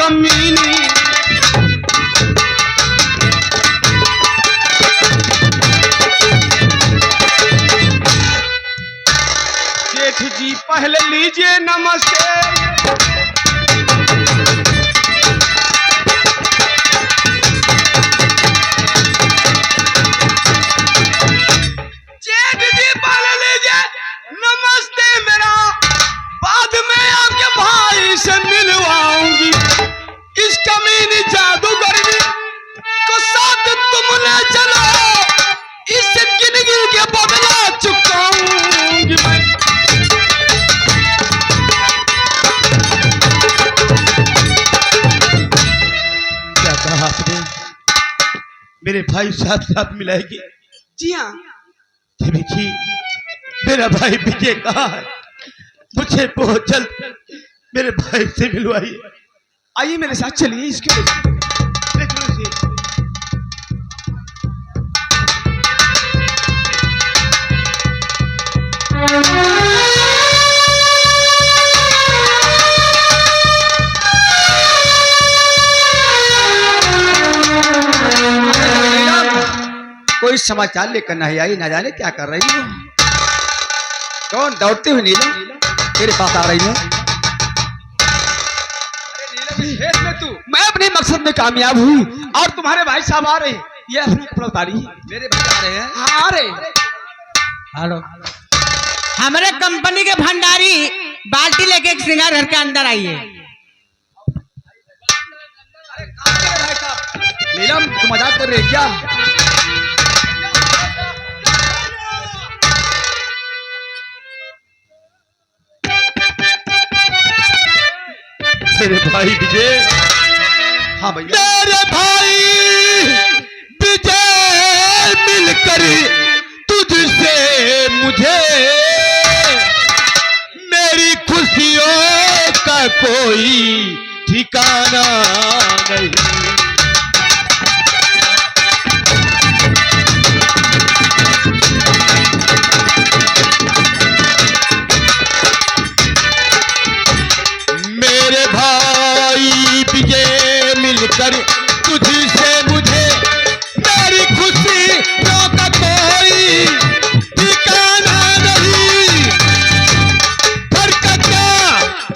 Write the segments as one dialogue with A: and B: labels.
A: कमीनी। जेठ जी पहले लीजिए नमस्ते। जेठ जी पहले लीजिए नमस्ते मेरा, बाद में आपके भाई से मिलवाऊंगी। इस कमीनी जादूगर को साथ तुम ले चलो, इस जिंदगी के बदला चुकाऊंगी मैं। क्या कहा आपने? मेरे भाई साथ साथ मिलाएगी? जी हाँ। देखिए मेरा भाई विजय कहाँ है? मुझे बहुत जल्द मेरे भाई से मिलवाइए। आइए मेरे साथ चलिए। इसके कोई समाचार लेकर नहीं आई, ना जाने क्या कर रही हो। कौन दौड़ते हुए नीलम तेरे पास आ रही है? में तू, मैं अपने मकसद में कामयाब हुई और तुम्हारे भाई साहब आ रहे हैं। ये अपना कपड़ा उतारी। मेरे भाई आ रहे हैं? हाँ आ रहे।
B: हेलो, हमारे कंपनी के भंडारी बाल्टी लेके एक श्रृंगार घर के अंदर आइए।
A: नीलम तुम मजाक कर रहे क्या? मेरे भाई विजय। हाँ भैया। मेरे भाई विजय मिलकर तुझसे मुझे मेरी खुशियों का कोई ठिकाना नहीं। मिलकर तुझसे मुझे मेरी खुशी का कोई ठिकाना नहीं। घर का क्या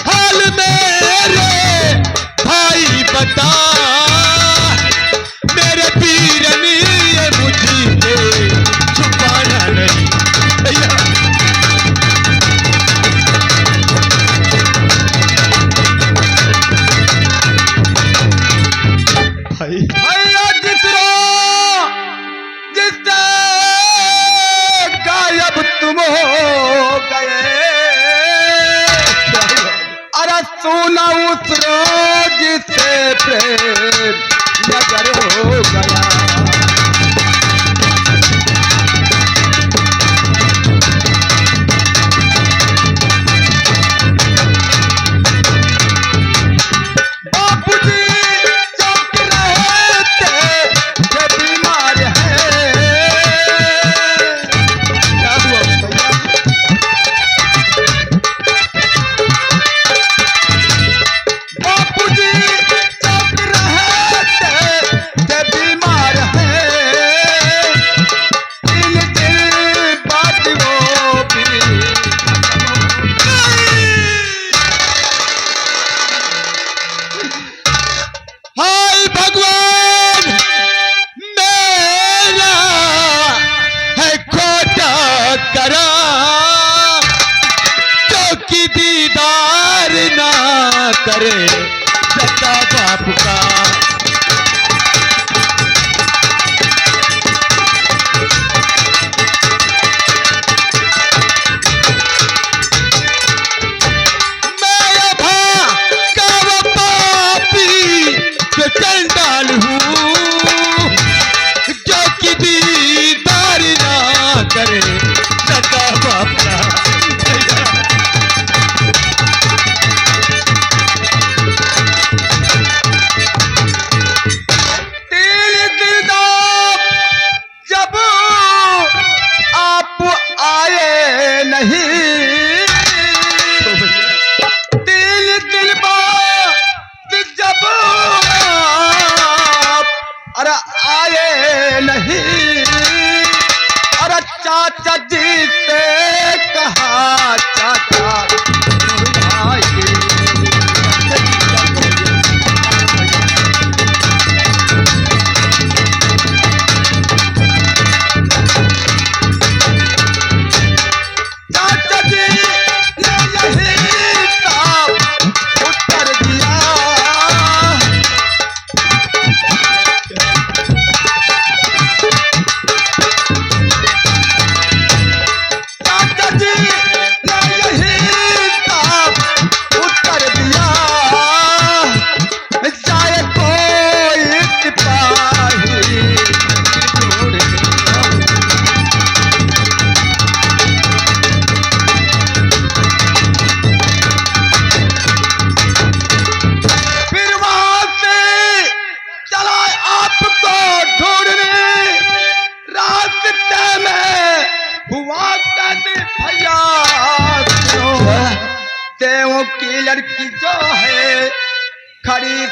A: हाल मेरे भाई बता, मेरे पीर ने मुझे छुपाना नहीं। भैया जिससे गायब तुम हो गए, अरे सुना उस रोज से प्रेम नजर हो गया। करे सच्चा बाप का। मैं का वो पापी जो चंडाल हूँ, जो कि दीदार ना करे सच्चा बाप का।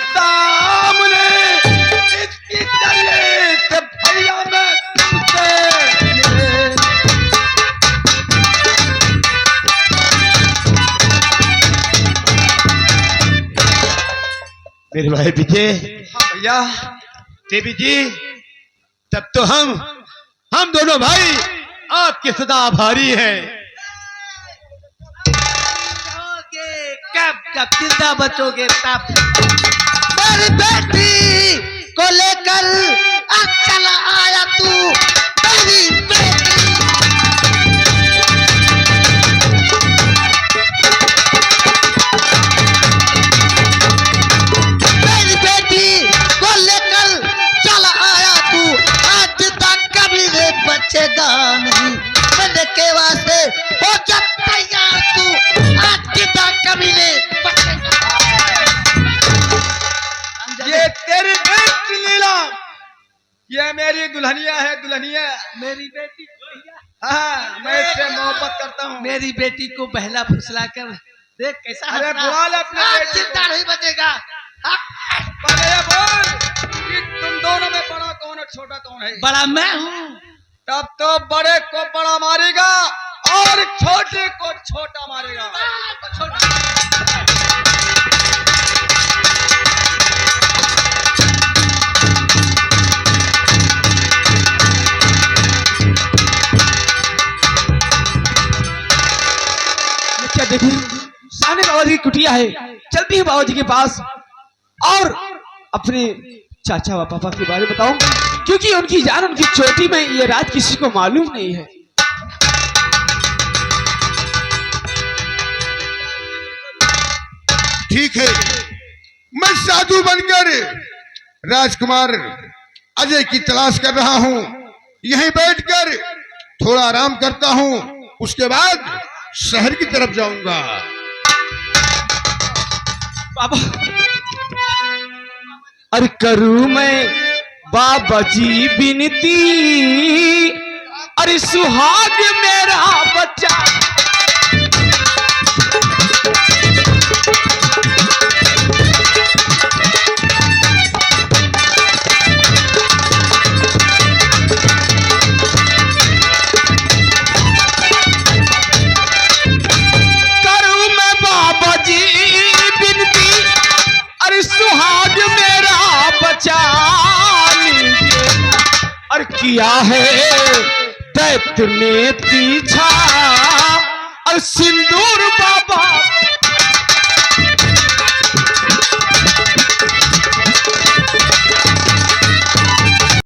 A: सामने इसकी तले से भैया मैं तुमसे मिले।
C: मेरे भाई विजय,
A: हाँ भैया।
C: देवी जी, तब तो हम दोनों भाई आपके सदा आभारी हैं।
B: कब जिंदा बचोगे तब। मेरी बेटी को लेकर आज चला आया तू, मेरी बेटी। मेरी बेटी को लेकर चला आया तू, आज तक कभी रे बचेगा नहीं। मेरे के वास्ते हो जा तैयार तू, आज तक कभी रे बचेगा।
A: ये तेरी बेटी लीला, ये मेरी दुल्हनिया है, दुल्हनिया।
B: मेरी बेटी
A: हाँ, मैं इससे मोहब्बत करता हूँ।
B: मेरी बेटी को बहला फुसला कर देख कैसा
A: अरे
B: हंस रहा।
A: बुला ले अपने
B: आज
A: बेटी को।
B: चिंता नहीं बचेगा।
A: पहले ये बोल कि तुम दोनों में बड़ा कौन है, छोटा कौन है?
B: बड़ा मैं हूँ।
A: तब तो बड़े को बड़ा मारेगा और छोटे को छोटा मारेगा।
C: क्या देखी, सामने बाबा जी की कुटिया है, चलती है बाबा जी के पास और अपने चाचा व पापा के बारे में बताऊं, क्योंकि उनकी जान उनकी चोटी में ये रात किसी को मालूम नहीं है।
D: ठीक है, मैं साधु बनकर राजकुमार अजय की तलाश कर रहा हूं। यहीं बैठकर थोड़ा आराम करता हूं, उसके बाद शहर की तरफ जाऊंगा।
C: बाबा, अरे करूं मैं बाबा जी बिनती, अरे सुहाग मेरा बच्चा। करूं मैं बाबा जी बिनती, अरे सुहाग मेरा बचा लीजिए। और किया है दैत्य ने पीछा, और सिंदूर बाबा